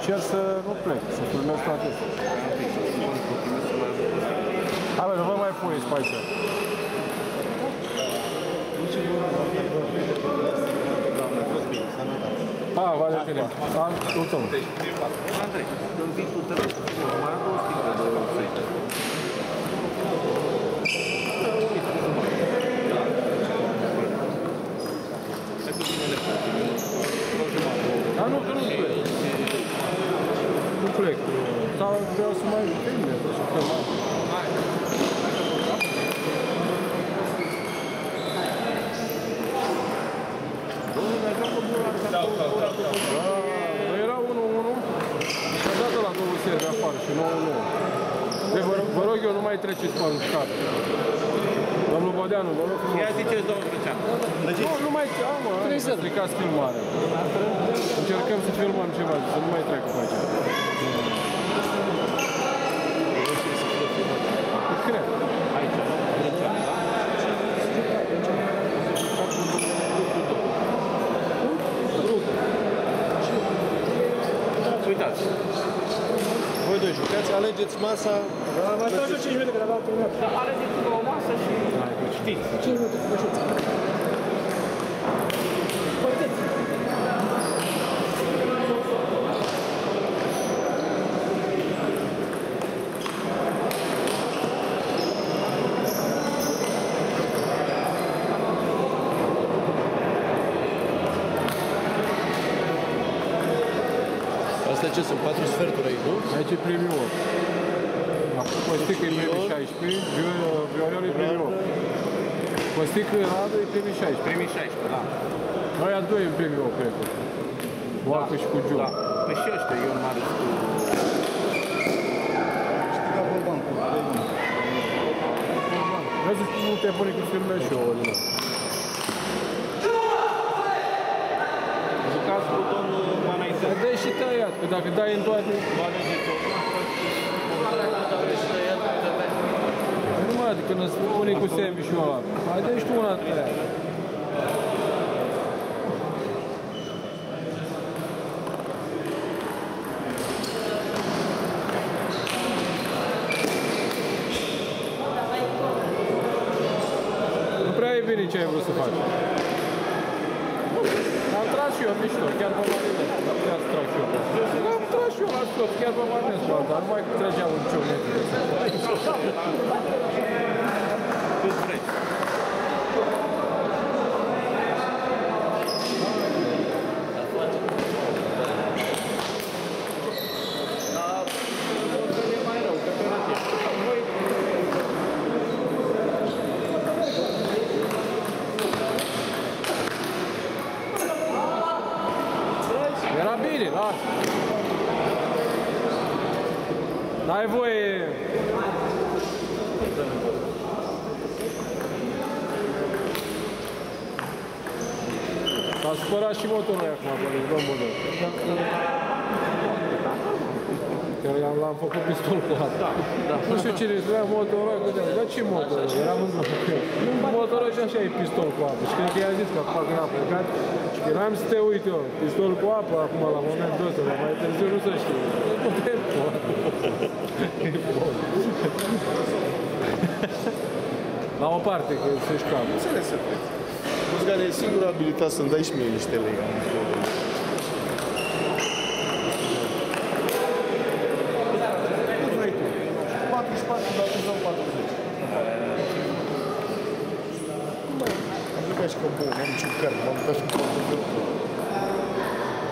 încerc să nu plec, să filmez toate astea. Hai bă, nu vă mai puneți pe aici. Ah, Valentine. Ascultăm. Andrei, când vii tu trebuie să fii mai două sticlă de săită. Dar nu, că nu plec. Nu plec. Sau vreau să mai filmez, așa că mai... Era 1-1 și a dat la două seri de afară și 9-9. Vă rog eu, nu mai treceți pe în cap. Domnul Bodeanu, vă rog frumos. Ia ziceți, domnul Grăcean. Nu mai mă, stricați filmarea. Încercăm să filmăm ceva, să nu mai treacă pe aici. Cred. Aici, Grăcean. Uitați. Voi doi jucați, alegeți masa. Mai stau și 5 minute, că le-am terminat. Alegeți o masă și știți. 5 minute, frumușuță. Astea ce sunt? 4 sferturi aici, nu? Aici e premiul 8. Costică e premiul 16, Viorel e premiul 8. Costică Radu e premiul 16. Primii 16, da. Aia doi în premiul 8, cred că. Boacă și cu Giu. Da. Păi și ăștia, eu mare cu... Câștiga Bolbancu. Vezi cum te pune când filmezi și eu, Olina. Jucați cu domnul Manaise. Dă-i și tăiat, că dacă dai în toate... Nu mai adică când îți pune cu sandwich-ul ăla. Mai dă-i și tu una tăiat. Nu prea e bine ce ai vrut să faci. Am tras și eu mișto, chiar pe marinez. Chiar trag și eu. Am tras și eu la scot, chiar pe marinez, dar nu mai trăgeam un cionet. Cât vreți. Era bine, lasă. N-ai voie. S-a supărat și motorul ăia acum, băi, domn Bodor. Că l-am făcut pistol cu apă. Nu știu cine îți vrea motorul ăla, dar ce motorul? Era mândru cu el. Motorul ăla și așa e pistol cu apă. Și cred că i-a zis că acum când a plecat, și că n-am să te uit eu, pistol cu apă acum la momentul ăsta, dar mai târziu nu se știe. Nu te pot. E bun. La o parte, că se-și capă. Înțeles să pleci. Muzgane e singura abilitate să-mi dai și mie niște lei. Și că bun, am niciun card, m-am uitat și cu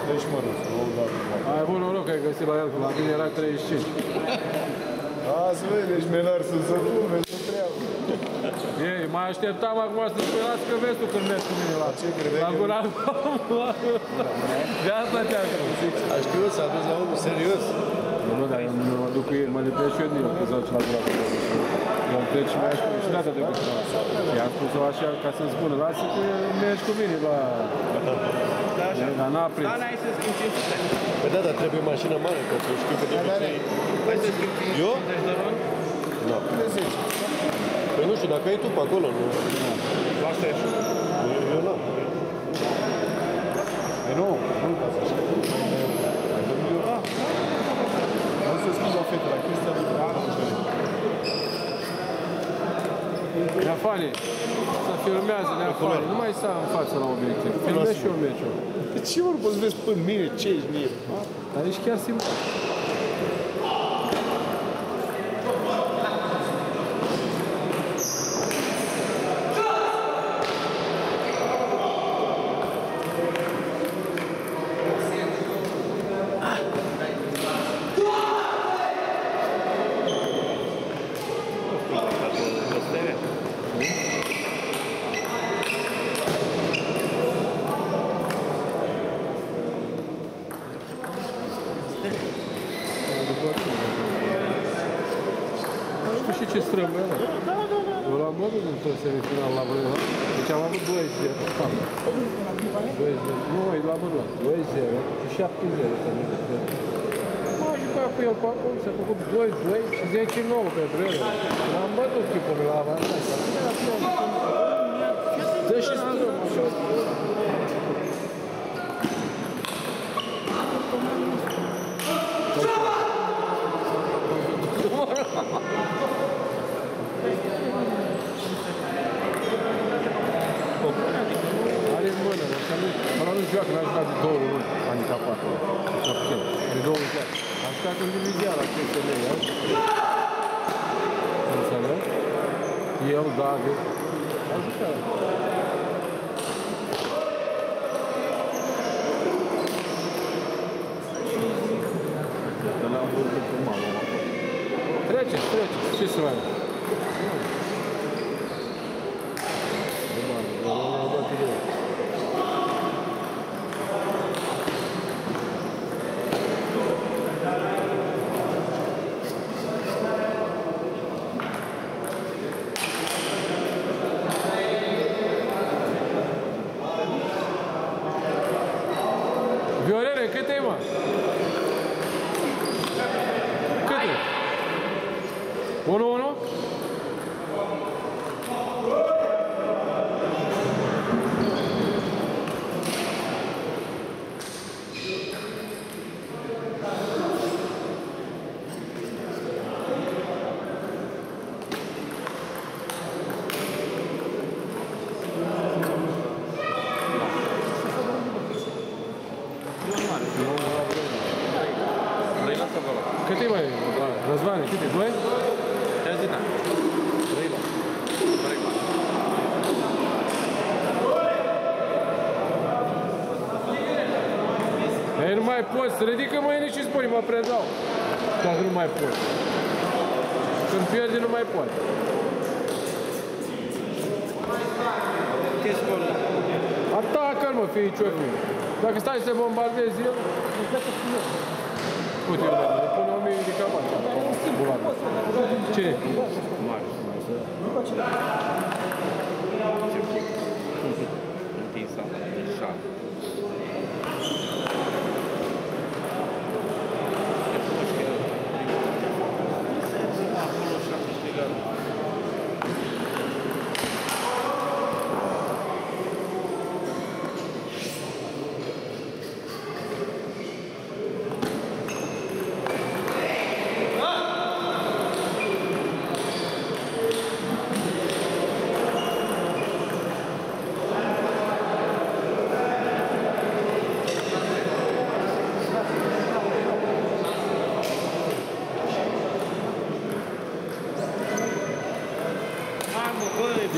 deci mă rog, să l-au dat. Ai bun noroc că ai găsit la el, că la mine era 35. Azi vede, șmenar sunt să pun, vezi o treabă. Ei, mai așteptam acum să sperați că vezi tu când mergi cu mine la Ce credeai la că... gura de asta te-am crezut. Aș știu să a dus la unul serios. Nu, dar eu mă duc cu el, mă lipesc și eu din el, că zaci la gura. Eu plec și mi-a spus și data de gândă. I-am spus-o așa ca să-mi spună, lasă că mergi cu mine la... Dar n-a prins. Da, n-ai să schimbi 500. Păi da, dar trebuie mașină mare, că tu știu că de obicei... Hai să schimbi 50 de ron? Da. De 10. Păi nu știu, dacă ai tu pe acolo, nu... Lasă așa. Eu n-am. Păi nu, nu ca să așa. Ah, Fani, să filmează Nea Fani, nu mai sta în față la obiectiv. Filmez și eu meciul. De ce ori poți vezi până mine ce ești mie? Dar ești chiar simt. Și ce strâmbă ăla? Eu l-am văzut într-o semifinal la Brăila. Deci am avut 2-0. 2-0. Nu, la Brăila. 2-0 și 7-0. M-am jucat cu el pe acolo, s-a făcut 2-2 și 10-9 pe Brăila. L-am bătut tipul la avansat. Dă și strâmbă. Are în mână, ăla nu joacă, n-a jucat de 2 luni, handicapat. De 2 luni. A jucat individual la CSM, înțeleg? El, David, a jucat. Treceți, ce să mai Viorele, cât e, mă? Cât e? 1-1? Cât e, mai? Răzvane, cât e? 2? Ei, nu mai poți, ridică mâine și spune, mă predau. Dacă nu mai poți. Când pierde, nu mai poate. Ce scorul? Atacă-l, mă, fiicior meu. Dacă stai să bombardezi el, uite, îi pune 1000 de capac. Ce? Mare. Întinsă, în șale.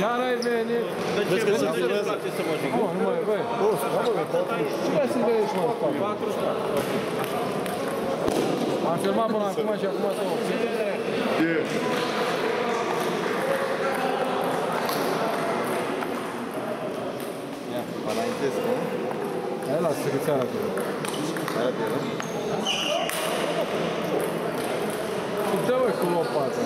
Ia n-ai venit. De ce vezi că îmi place să mă joc? Nu mai, băi. Ce mai sunt de aici, mă? 4 stat. Am filmat până acum și acum să o obțin. Ia, înaintesc, nu? Hai, lasă că ți arată. Arată, nu? Și dă-mă cu lopata.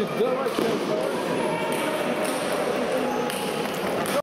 Și dă mai ce